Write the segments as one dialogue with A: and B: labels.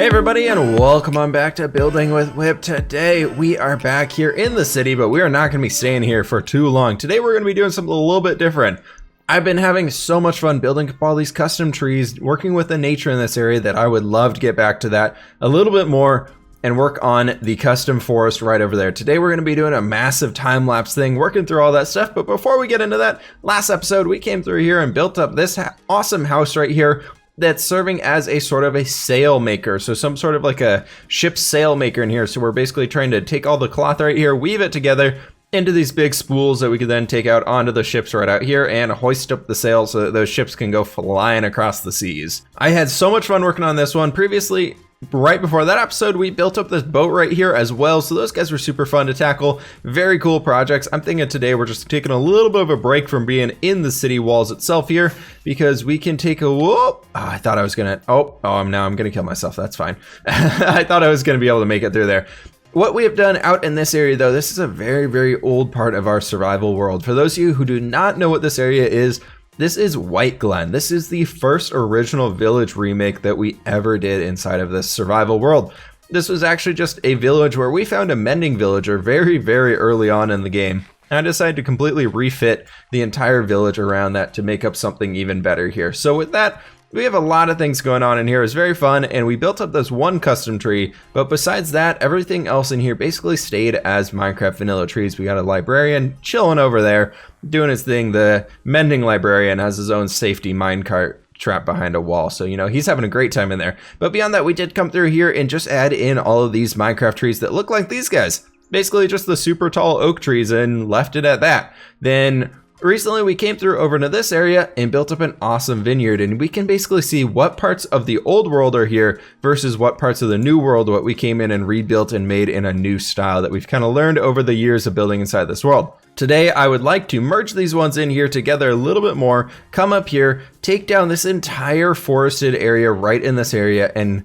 A: Everybody, and welcome on back to Building with Whip. Today we are back here in the city, but we are not going to be staying here for too long. Today we're going to be doing something a little bit different. I've been having so much fun building up all these custom trees, working with the nature in this area, that I would love to get back to that a little bit more and work on the custom forest right over there. Today we're going to be doing a massive time-lapse thing, working through all that stuff. But before we get into that, last episode we came through here and built up this awesome house right here that's serving as a sort of a sail maker. So some sort of like a ship's sail maker in here. So we're basically trying to take all the cloth right here, weave it together into these big spools that we could then take out onto the ships right out here and hoist up the sail so that those ships can go flying across the seas. I had so much fun working on this one. Previously, right before that episode, we built up this boat right here as well. So those guys were super fun to tackle. Very cool projects. I'm thinking today we're just taking a little bit of a break from being in the city walls itself here, because we can take a whoop. I thought I was gonna, now I'm gonna kill myself. That's fine. I thought I was gonna be able to make it through there. What we have done out in this area, though, this is a very, very old part of our survival world. For those of you who do not know what this area is, this is White Glen. This is the first original village remake that we ever did inside of this survival world. This was actually just a village where we found a mending villager very, very early on in the game. And I decided to completely refit the entire village around that to make up something even better here. So with that, we have a lot of things going on in here. It was very fun, and we built up this one custom tree, but besides that, everything else in here basically stayed as Minecraft vanilla trees. We got a librarian chilling over there, doing his thing. The mending librarian has his own safety minecart trapped behind a wall, so he's having a great time in there. But beyond that, we did come through here and just add in all of these Minecraft trees that look like these guys. Basically just the super tall oak trees, and left it at that. Then recently we came through over into this area and built up an awesome vineyard, and we can basically see what parts of the old world are here versus what parts of the new world, what we came in and rebuilt and made in a new style that we've kind of learned over the years of building inside this world. Today I would like to merge these ones in here together a little bit more, come up here, take down this entire forested area right in this area, and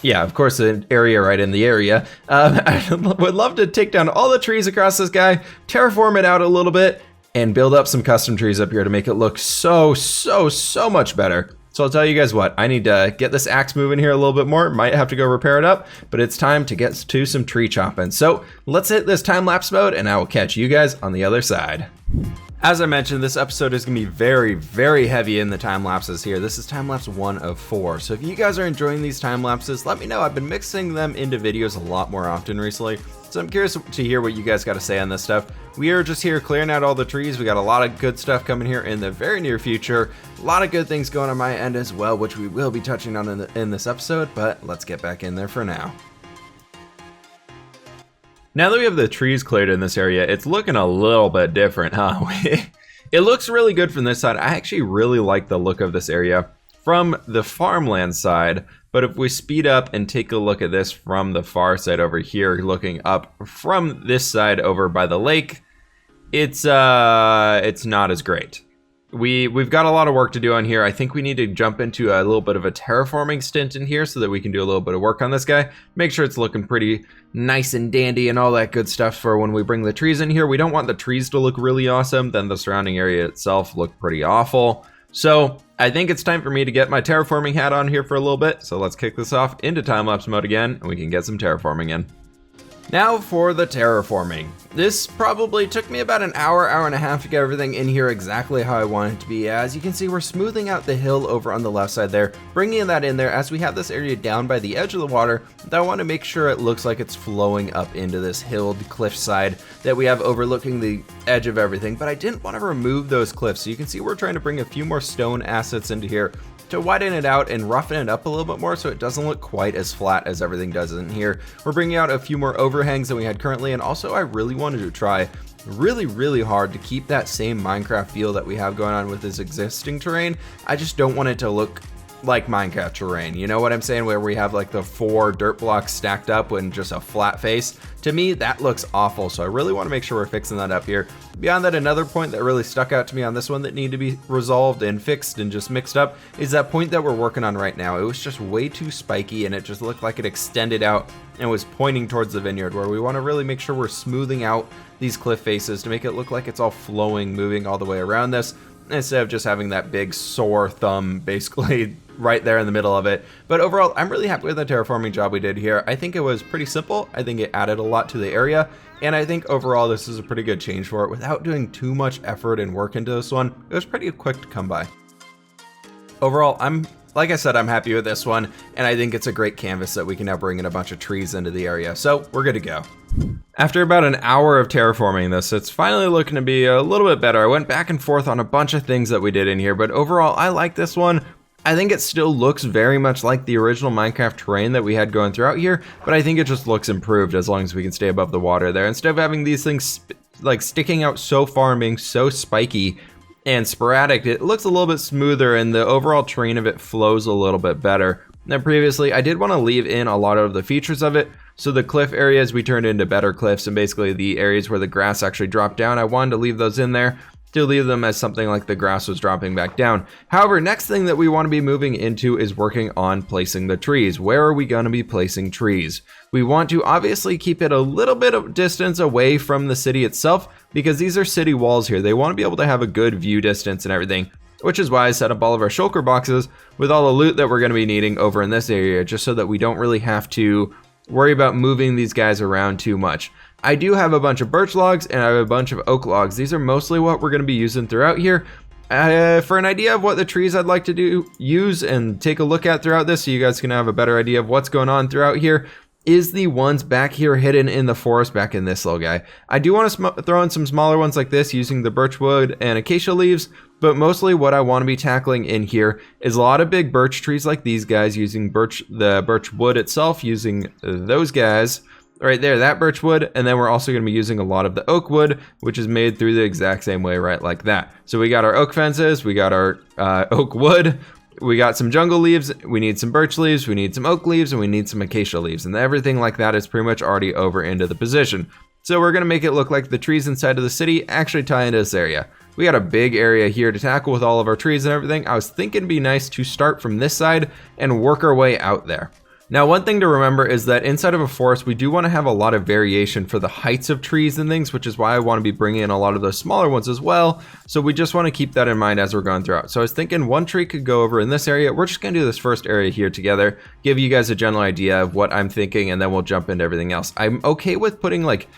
A: yeah, of course, an area right in the area. I would love to take down all the trees across this guy, terraform it out a little bit, and build up some custom trees up here to make it look so much better. So I'll tell you guys what, I need to get this axe moving here a little bit more. Might have to go repair it up, but it's time to get to some tree chopping. So let's hit this time-lapse mode, and I will catch you guys on the other side. As I mentioned, this episode is going to be very, very heavy in the time lapses here. This is time lapse 1 of 4. So if you guys are enjoying these time lapses, let me know. I've been mixing them into videos a lot more often recently. So I'm curious to hear what you guys got to say on this stuff. We are just here clearing out all the trees. We got a lot of good stuff coming here in the very near future. A lot of good things going on my end as well, which we will be touching on in this episode, but let's get back in there for now. Now that we have the trees cleared in this area, it's looking a little bit different, huh? It looks really good from this side. I actually really like the look of this area from the farmland side, but if we speed up and take a look at this from the far side over here, looking up from this side over by the lake, it's not as great. We've got a lot of work to do on here. I think we need to jump into a little bit of a terraforming stint in here so that we can do a little bit of work on this guy. Make sure it's looking pretty nice and dandy and all that good stuff for when we bring the trees in here. We don't want the trees to look really awesome, then the surrounding area itself look pretty awful. So I think it's time for me to get my terraforming hat on here for a little bit. So let's kick this off into time-lapse mode again, and we can get some terraforming in. Now for the terraforming. This probably took me about an hour and a half to get everything in here exactly how I want it to be. As you can see, we're smoothing out the hill over on the left side there, bringing that in there as we have this area down by the edge of the water. I want to make sure it looks like it's flowing up into this hilled cliff side that we have overlooking the edge of everything, but I didn't want to remove those cliffs. So you can see we're trying to bring a few more stone assets into here to widen it out and roughen it up a little bit more so it doesn't look quite as flat as everything does in here. We're bringing out a few more overhangs than we had currently, and also I really wanted to try really hard to keep that same Minecraft feel that we have going on with this existing terrain. I just don't want it to look like Minecraft terrain, you know what I'm saying, where we have like the 4 dirt blocks stacked up and just a flat face. To me, that looks awful, so I really want to make sure we're fixing that up here. Beyond that, another point that really stuck out to me on this one that needed to be resolved and fixed and just mixed up is that point that we're working on right now. It was just way too spiky, and it just looked like it extended out and was pointing towards the vineyard, where we want to really make sure we're smoothing out these cliff faces to make it look like it's all flowing, moving all the way around this. instead of just having that big sore thumb basically right there in the middle of it. But overall, I'm really happy with the terraforming job we did here. I think it was pretty simple. I think it added a lot to the area, and I think overall this is a pretty good change for it without doing too much effort and work into this one. It was pretty quick to come by. Overall, like I said, I'm happy with this one, and I think it's a great canvas that we can now bring in a bunch of trees into the area, so we're good to go. After about an hour of terraforming this, it's finally looking to be a little bit better. I went back and forth on a bunch of things that we did in here, but overall, I like this one. I think it still looks very much like the original Minecraft terrain that we had going throughout here, but I think it just looks improved as long as we can stay above the water there. Instead of having these things like sticking out so far and being so spiky and sporadic, it looks a little bit smoother, and the overall terrain of it flows a little bit better. Now previously, I did want to leave in a lot of the features of it, so the cliff areas we turned into better cliffs, and basically the areas where the grass actually dropped down, I wanted to leave those in there to leave them as something like the grass was dropping back down. However, next thing that we want to be moving into is working on placing the trees. Where are we going to be placing trees? We want to obviously keep it a little bit of distance away from the city itself, because these are city walls here. They want to be able to have a good view distance and everything, which is why I set up all of our shulker boxes with all the loot that we're going to be needing over in this area, just so that we don't really have to worry about moving these guys around too much. I do have a bunch of birch logs and I have a bunch of oak logs. These are mostly what we're going to be using throughout here. For an idea of what the trees I'd like to use and take a look at throughout this, so you guys can have a better idea of what's going on throughout here, is the ones back here hidden in the forest back in this little guy. I do want to throw in some smaller ones like this using the birch wood and acacia leaves, but mostly what I want to be tackling in here is a lot of big birch trees like these guys, using the birch wood itself, using those guys right there, that birch wood, and then we're also going to be using a lot of the oak wood, which is made through the exact same way, right, like that. So we got our oak fences, we got our oak wood, we got some jungle leaves, we need some birch leaves, we need some oak leaves, and we need some acacia leaves, and everything like that is pretty much already over into the position. So we're going to make it look like the trees inside of the city actually tie into this area. We got a big area here to tackle with all of our trees and everything. I was thinking it'd be nice to start from this side and work our way out there. Now, one thing to remember is that inside of a forest, we do want to have a lot of variation for the heights of trees and things, which is why I want to be bringing in a lot of those smaller ones as well. So we just want to keep that in mind as we're going throughout. So I was thinking one tree could go over in this area. We're just going to do this first area here together, give you guys a general idea of what I'm thinking, and then we'll jump into everything else. I'm okay with putting like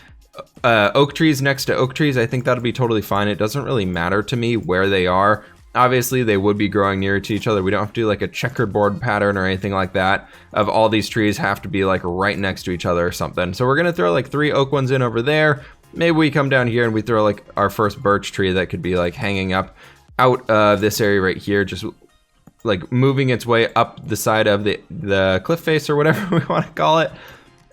A: oak trees next to oak trees. I think that'll be totally fine. It doesn't really matter to me where they are. Obviously, they would be growing near to each other. We don't have to do like a checkerboard pattern or anything like that of all these trees have to be like right next to each other or something. So we're going to throw like 3 oak ones in over there. Maybe we come down here and we throw like our first birch tree that could be like hanging up out of this area right here, just like moving its way up the side of the cliff face or whatever we want to call it.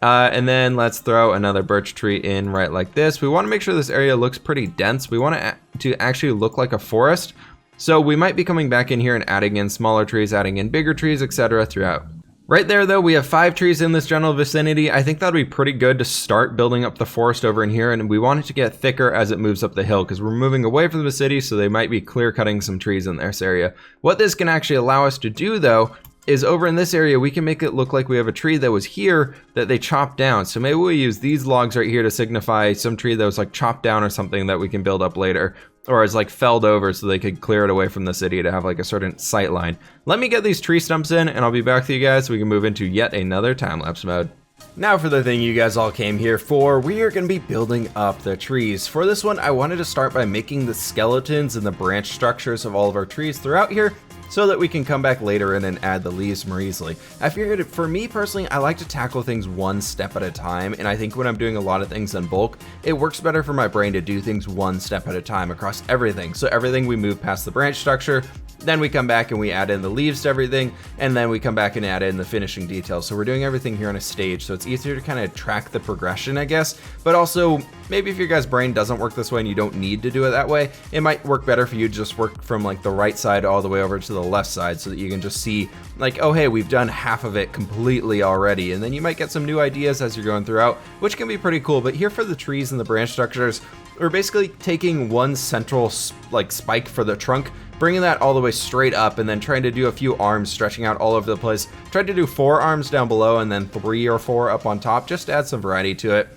A: And then let's throw another birch tree in right like this. We want to make sure this area looks pretty dense. We want it to actually look like a forest. So we might be coming back in here and adding in smaller trees, adding in bigger trees, etc. throughout. Right there though, we have 5 trees in this general vicinity. I think that'll be pretty good to start building up the forest over in here, and we want it to get thicker as it moves up the hill because we're moving away from the city, so they might be clear cutting some trees in this area. What this can actually allow us to do though is over in this area, we can make it look like we have a tree that was here that they chopped down. So maybe we use these logs right here to signify some tree that was like chopped down or something that we can build up later, or is like felled over so they could clear it away from the city to have like a certain sight line. Let me get these tree stumps in and I'll be back to you guys so we can move into yet another time-lapse mode. Now for the thing you guys all came here for, we are going to be building up the trees. For this one, I wanted to start by making the skeletons and the branch structures of all of our trees throughout here, so that we can come back later in and add the leaves more easily. I figured for me personally, I like to tackle things one step at a time, and I think when I'm doing a lot of things in bulk, it works better for my brain to do things one step at a time across everything. So everything we move past the branch structure, then we come back and we add in the leaves to everything, and then we come back and add in the finishing details. So we're doing everything here on a stage, so it's easier to kind of track the progression, I guess. But also, maybe if your guys' brain doesn't work this way and you don't need to do it that way, it might work better for you to just work from like the right side all the way over to the left side so that you can just see like, oh hey, we've done half of it completely already, and then you might get some new ideas as you're going throughout, which can be pretty cool. But here for the trees and the branch structures, we're basically taking one central like spike for the trunk, bringing that all the way straight up, and then trying to do a few arms stretching out all over the place. Tried to do 4 arms down below and then 3 or 4 up on top, just to add some variety to it.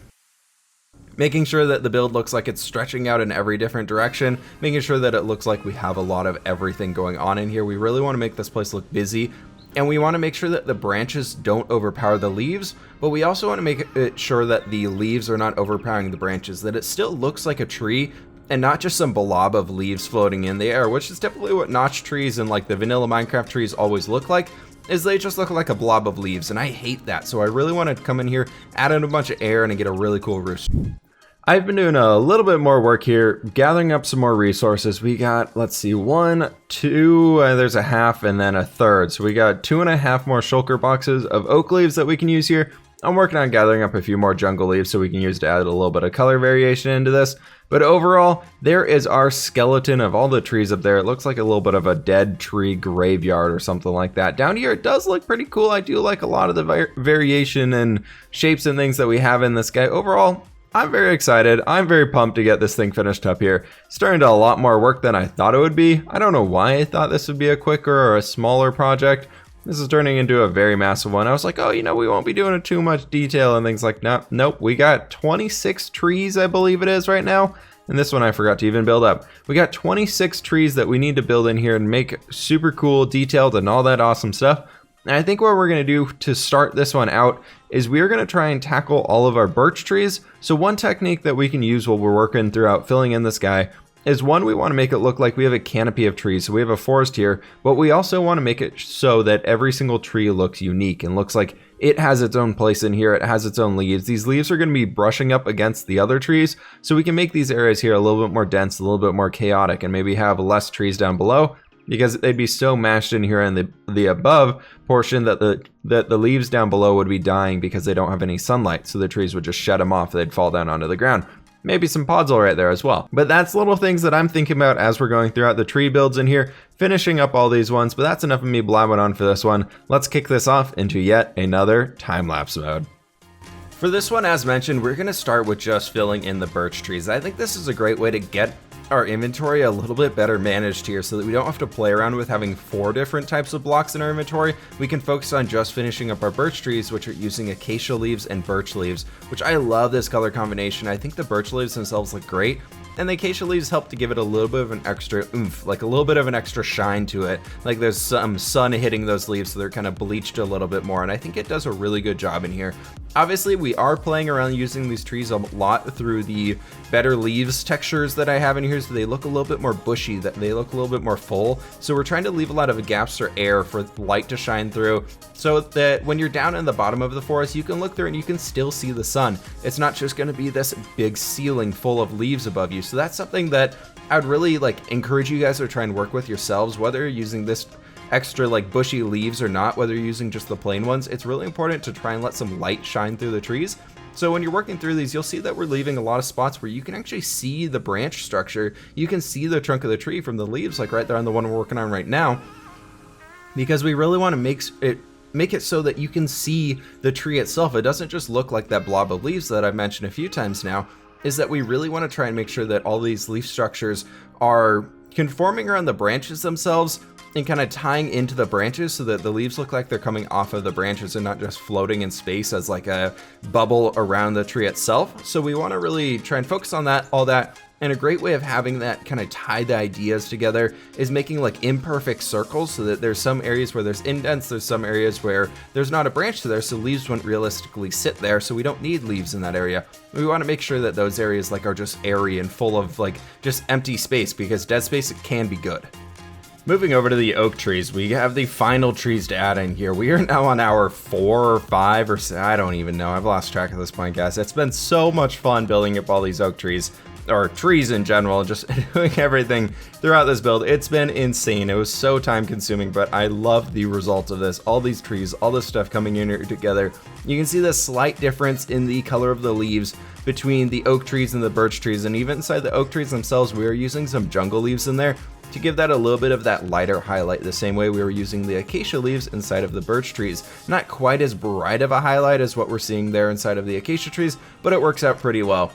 A: making sure that the build looks like it's stretching out in every different direction, making sure that it looks like we have a lot of everything going on in here. We really want to make this place look busy, and we want to make sure that the branches don't overpower the leaves, but we also want to make it sure that the leaves are not overpowering the branches, that it still looks like a tree and not just some blob of leaves floating in the air, which is typically what notch trees and like the vanilla Minecraft trees always look like, is they just look like a blob of leaves, and I hate that. So I really want to come in here, add in a bunch of air, and get a really cool roof. I've been doing a little bit more work here, gathering up some more resources. We got, let's see, 1, 2, there's a half and then a third. So we got 2.5 more shulker boxes of oak leaves that we can use here. I'm working on gathering up a few more jungle leaves so we can use to add a little bit of color variation into this. But overall, there is our skeleton of all the trees up there. It looks like a little bit of a dead tree graveyard or something like that. Down here, it does look pretty cool. I do like a lot of the variation and shapes and things that we have in this guy. Overall, I'm very excited. I'm very pumped to get this thing finished up here. It's turned into a lot more work than I thought it would be. I don't know why I thought this would be a quicker or a smaller project. This is turning into a very massive one. I was like, oh, you know, we won't be doing it too much detail and things like that. Nope, we got 26 trees, I believe it is right now. And this one I forgot to even build up. We got 26 trees that we need to build in here and make super cool, detailed, and all that awesome stuff. And I think what we're going to do to start this one out is we're going to try and tackle all of our birch trees. So one technique that we can use while we're working throughout filling in this guy is, one, we want to make it look like we have a canopy of trees. So we have a forest here, but we also want to make it so that every single tree looks unique and looks like it has its own place in here. It has its own leaves. These leaves are going to be brushing up against the other trees, so we can make these areas here a little bit more dense, a little bit more chaotic, and maybe have less trees down below, because they'd be so mashed in here in the above portion that the leaves down below would be dying because they don't have any sunlight. So the trees would just shed them off. They'd fall down onto the ground. Maybe some podzol right there as well. But that's little things that I'm thinking about as we're going throughout the tree builds in here, finishing up all these ones. But that's enough of me blabbing on for this one. Let's kick this off into yet another time-lapse mode. For this one, as mentioned, we're going to start with just filling in the birch trees. I think this is a great way to get our inventory a little bit better managed here so that we don't have to play around with having 4 different types of blocks in our inventory. We can focus on just finishing up our birch trees, which are using acacia leaves and birch leaves, which I love this color combination. I think the birch leaves themselves look great, and the acacia leaves help to give it a little bit of an extra oomph, like a little bit of an extra shine to it. Like there's some sun hitting those leaves, so they're kind of bleached a little bit more, and I think it does a really good job in here. Obviously, we are playing around using these trees a lot through the better leaves textures that I have in here, so they look a little bit more bushy, that they look a little bit more full. So we're trying to leave a lot of gaps for air, for light to shine through, so that when you're down in the bottom of the forest, you can look through and you can still see the sun. It's not just going to be this big ceiling full of leaves above you. So that's something that I would really encourage you guys to try and work with yourselves, whether you're using this extra bushy leaves or not, whether you're using just the plain ones. It's really important to try and let some light shine through the trees. So when you're working through these, you'll see that we're leaving a lot of spots where you can actually see the branch structure. You can see the trunk of the tree from the leaves, like right there on the one we're working on right now, because we really want to make it so that you can see the tree itself. It doesn't just look like that blob of leaves that I've mentioned a few times now, is that we really want to try and make sure that all these leaf structures are conforming around the branches themselves and kind of tying into the branches so that the leaves look like they're coming off of the branches and not just floating in space as like a bubble around the tree itself. So we want to really try and focus on that, all that. And a great way of having that kind of tie the ideas together is making imperfect circles, so that there's some areas where there's indents, there's some areas where there's not a branch to there, so leaves wouldn't realistically sit there, so we don't need leaves in that area. We want to make sure that those areas are just airy and full of just empty space, because dead space can be good. Moving over to the oak trees, we have the final trees to add in here. We are now on our 4 or 5 or 6, I don't even know. I've lost track at this point, guys. It's been so much fun building up all these oak trees, or trees in general, just doing everything throughout this build. It's been insane. It was so time consuming, but I love the results of this. All these trees, all this stuff coming in here together. You can see the slight difference in the color of the leaves between the oak trees and the birch trees, and even inside the oak trees themselves, we are using some jungle leaves in there to give that a little bit of that lighter highlight, the same way we were using the acacia leaves inside of the birch trees. Not quite as bright of a highlight as what we're seeing there inside of the acacia trees, but it works out pretty well.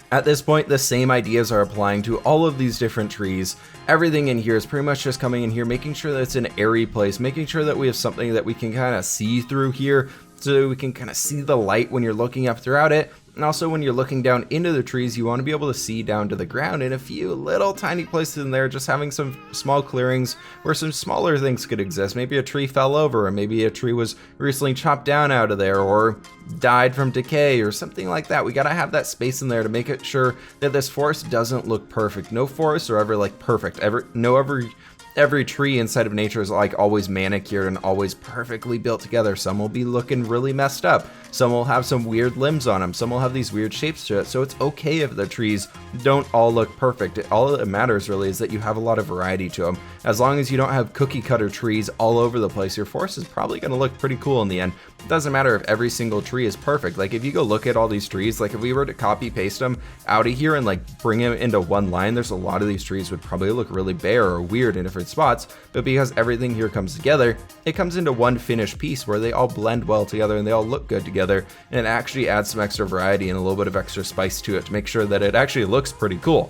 A: At this point, the same ideas are applying to all of these different trees. Everything in here is pretty much just coming in here, making sure that it's an airy place, making sure that we have something that we can kind of see through here, so we can kind of see the light when you're looking up throughout it. And also when you're looking down into the trees, you want to be able to see down to the ground in a few little tiny places in there, just having some small clearings where some smaller things could exist. Maybe a tree fell over, or maybe a tree was recently chopped down out of there, or died from decay, or something like that. We got to have that space in there to make it sure that this forest doesn't look perfect. No forests are ever like perfect. Every tree inside of nature is like always manicured and always perfectly built together. Some will be looking really messed up. Some will have some weird limbs on them. Some will have these weird shapes to it. So it's okay if the trees don't all look perfect. All that matters really is that you have a lot of variety to them. As long as you don't have cookie cutter trees all over the place, your forest is probably going to look pretty cool in the end. It doesn't matter if every single tree is perfect. Like if you go look at all these trees, like if we were to copy paste them out of here and like bring them into one line, there's a lot of these trees would probably look really bare or weird in different spots. But because everything here comes together, it comes into one finished piece where they all blend well together and they all look good together, and it actually adds some extra variety and a little bit of extra spice to it to make sure that it actually looks pretty cool.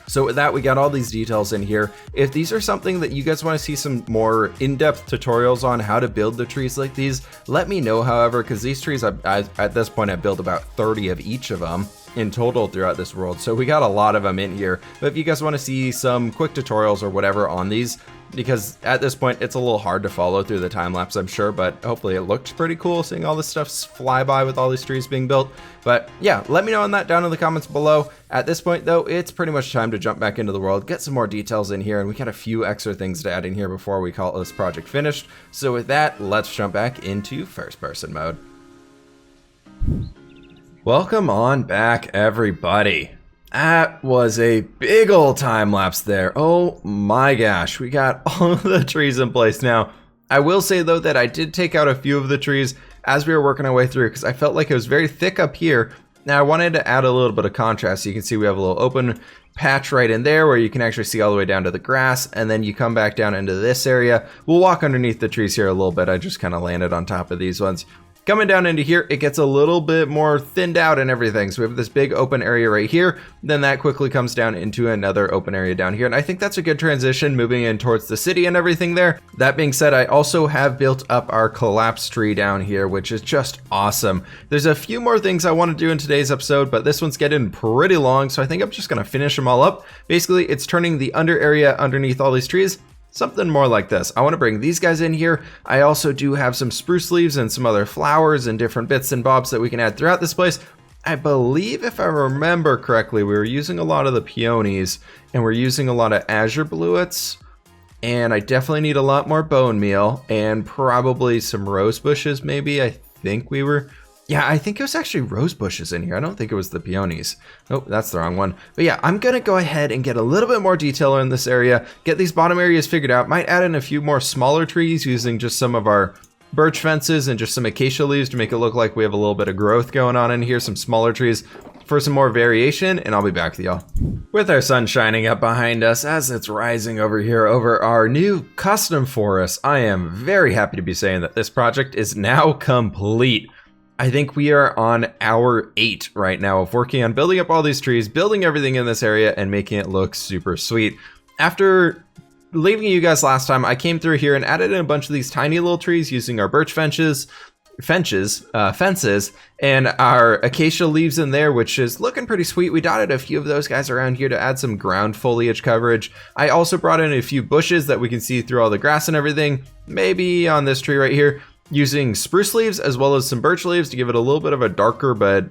A: So with that, we got all these details in here. If these are something that you guys want to see some more in-depth tutorials on how to build the trees like these, let me know, however, because these trees, at this point, I built about 30 of each of them in total throughout this world. So we got a lot of them in here. But if you guys want to see some quick tutorials or whatever on these, because at this point it's a little hard to follow through the time lapse, I'm sure, but hopefully it looked pretty cool seeing all this stuff fly by with all these trees being built. But yeah, let me know on that down in the comments below. At this point though, it's pretty much time to jump back into the world, get some more details in here, and we got a few extra things to add in here before we call this project finished. So with that, let's jump back into first person mode. Welcome on back, everybody. That was a big old time lapse there. Oh my gosh, we got all of the trees in place now. I will say though that I did take out a few of the trees as we were working our way through because I felt like it was very thick up here. Now I wanted to add a little bit of contrast. So you can see we have a little open patch right in there where you can actually see all the way down to the grass, and then you come back down into this area. We'll walk underneath the trees here a little bit. I just kind of landed on top of these ones. Coming down into here, it gets a little bit more thinned out and everything. So we have this big open area right here. Then that quickly comes down into another open area down here. And I think that's a good transition moving in towards the city and everything there. That being said, I also have built up our collapse tree down here, which is just awesome. There's a few more things I want to do in today's episode, but this one's getting pretty long. So I think I'm just going to finish them all up. Basically, it's turning the under area underneath all these trees something more like this. I want to bring these guys in here. I also do have some spruce leaves and some other flowers and different bits and bobs that we can add throughout this place. I believe, if I remember correctly, we were using a lot of the peonies and we're using a lot of azure bluets. And I definitely need a lot more bone meal and probably some rose bushes maybe. I think we were... Yeah, I think it was actually rose bushes in here. I don't think it was the peonies. Oh, that's the wrong one. But yeah, I'm going to go ahead and get a little bit more detail in this area, get these bottom areas figured out. Might add in a few more smaller trees using just some of our birch fences and just some acacia leaves to make it look like we have a little bit of growth going on in here, some smaller trees for some more variation, and I'll be back with y'all. With our sun shining up behind us as it's rising over here over our new custom forest, I am very happy to be saying that this project is now complete. I think we are on hour 8 right now of working on building up all these trees, building everything in this area, and making it look super sweet. After leaving you guys last time, I came through here and added in a bunch of these tiny little trees using our birch fences, and our acacia leaves in there, which is looking pretty sweet. We dotted a few of those guys around here to add some ground foliage coverage. I also brought in a few bushes that we can see through all the grass and everything, maybe on this tree right here, using spruce leaves as well as some birch leaves to give it a little bit of a darker, but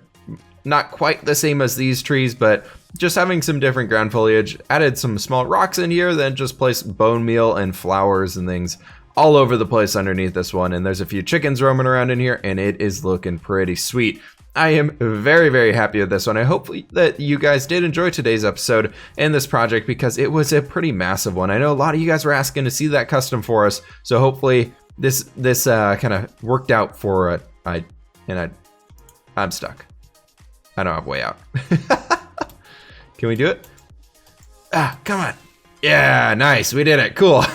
A: not quite the same as these trees, but just having some different ground foliage. Added some small rocks in here, then just placed bone meal and flowers and things all over the place underneath this one. And there's a few chickens roaming around in here, and it is looking pretty sweet. I am very, very happy with this one. I hope that you guys did enjoy today's episode and this project because it was a pretty massive one. I know a lot of you guys were asking to see that custom for us, so hopefully this kind of worked out for it. I'm stuck. I don't have a way out. Can we do it? Ah, come on. Yeah, nice. We did it. Cool.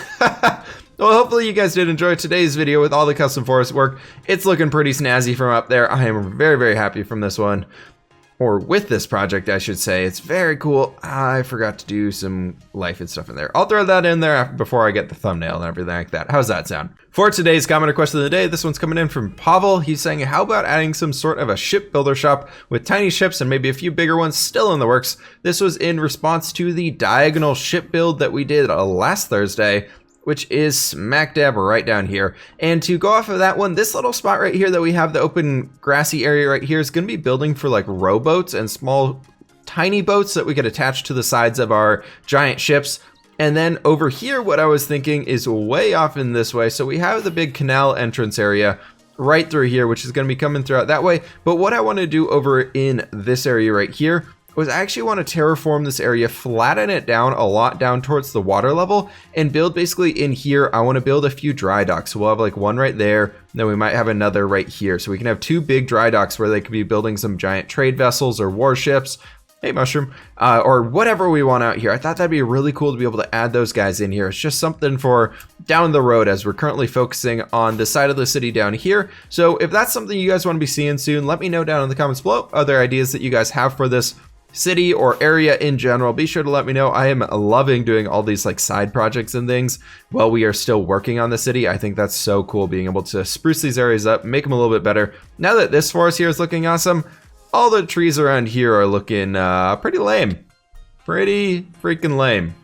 A: Well, hopefully you guys did enjoy today's video with all the custom forest work. It's looking pretty snazzy from up there. I am very, very happy from this one. or with this project, I should say. It's very cool. I forgot to do some life and stuff in there. I'll throw that in there before I get the thumbnail and everything like that. How's that sound? For today's comment or question of the day, this one's coming in from Pavel. He's saying, how about adding some sort of a shipbuilder shop with tiny ships and maybe a few bigger ones still in the works? This was in response to the diagonal ship build that we did last Thursday, which is smack dab right down here. And to go off of that one, this little spot right here that we have, the open grassy area right here, is gonna be building for like rowboats and small tiny boats that we could attach to the sides of our giant ships. And then over here, what I was thinking is way off in this way. So we have the big canal entrance area right through here, which is gonna be coming throughout that way. But what I wanna do over in this area right here was I actually want to terraform this area, flatten it down a lot down towards the water level, and build basically in here. I want to build a few dry docks. So we'll have like one right there, and then we might have another right here. So we can have two big dry docks where they could be building some giant trade vessels or warships. Hey, Mushroom, or whatever we want out here. I thought that'd be really cool to be able to add those guys in here. It's just something for down the road as we're currently focusing on the side of the city down here. So if that's something you guys want to be seeing soon, let me know down in the comments below. Other ideas that you guys have for this city or area in general, be sure to let me know. I am loving doing all these like side projects and things while we are still working on the city. I think that's so cool, being able to spruce these areas up, make them a little bit better. Now that this forest here is looking awesome, all the trees around here are looking pretty lame. Pretty freaking lame.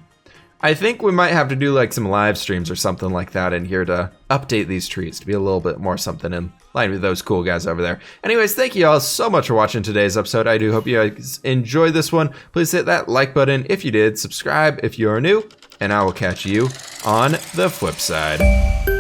A: I think we might have to do like some live streams or something like that in here to update these trees to be a little bit more something in line with those cool guys over there. Anyways, thank you all so much for watching today's episode. I do hope you guys enjoyed this one. Please hit that like button if you did, subscribe if you are new, and I will catch you on the flip side.